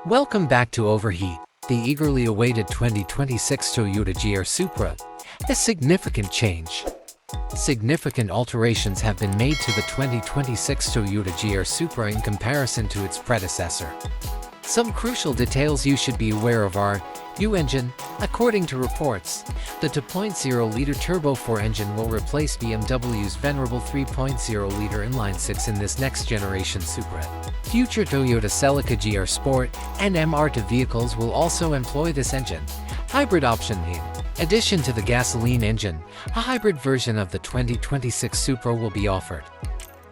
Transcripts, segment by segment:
Welcome back to Overheat, the eagerly awaited 2026 Toyota GR Supra. A significant change. Significant alterations have been made to the 2026 Toyota GR Supra in comparison to its predecessor. Some crucial details you should be aware of are: new engine. According to reports, the 2.0-liter Turbo 4 engine will replace BMW's venerable 3.0-liter inline-six in this next-generation Supra. Future Toyota Celica GR Sport and MR2 vehicles will also employ this engine. Hybrid option. In addition to the gasoline engine, a hybrid version of the 2026 Supra will be offered.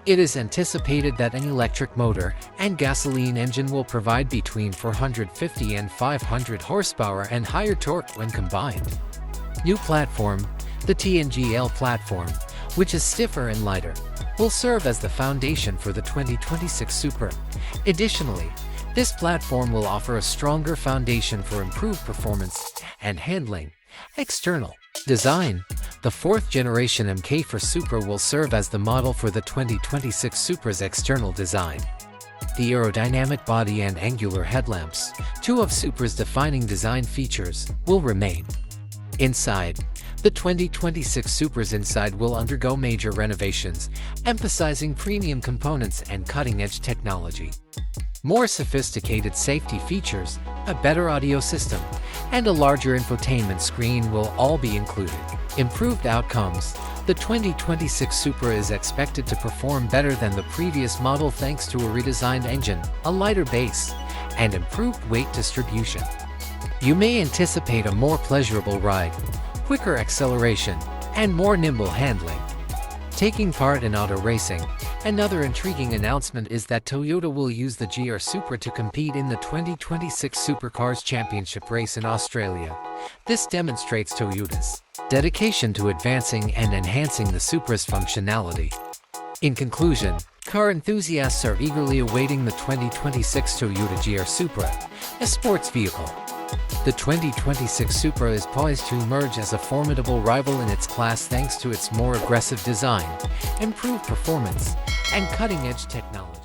It is anticipated that an electric motor and gasoline engine will provide between 450 and 500 horsepower and higher torque when combined. New platform. The TNGA-L platform, which is stiffer and lighter, will serve as the foundation for the 2026 Supra. Additionally, this platform will offer a stronger foundation for improved performance and handling. External design. The fourth-generation MK4 Supra will serve as the model for the 2026 Supra's external design. The aerodynamic body and angular headlamps, two of Supra's defining design features, will remain. Inside. The 2026 Supra's inside will undergo major renovations, emphasizing premium components and cutting-edge technology. More sophisticated safety features, a better audio system, and a larger infotainment screen will all be included. Improved outcomes. The 2026 Supra is expected to perform better than the previous model thanks to a redesigned engine, a lighter base, and improved weight distribution. You may anticipate a more pleasurable ride, quicker acceleration, and more nimble handling. Taking part in auto racing. Another intriguing announcement is that Toyota will use the GR Supra to compete in the 2026 Supercars Championship race in Australia. This demonstrates Toyota's dedication to advancing and enhancing the Supra's functionality. In conclusion, car enthusiasts are eagerly awaiting the 2026 Toyota GR Supra, a sports vehicle. The 2026 Supra is poised to emerge as a formidable rival in its class thanks to its more aggressive design, improved performance, and cutting-edge technology.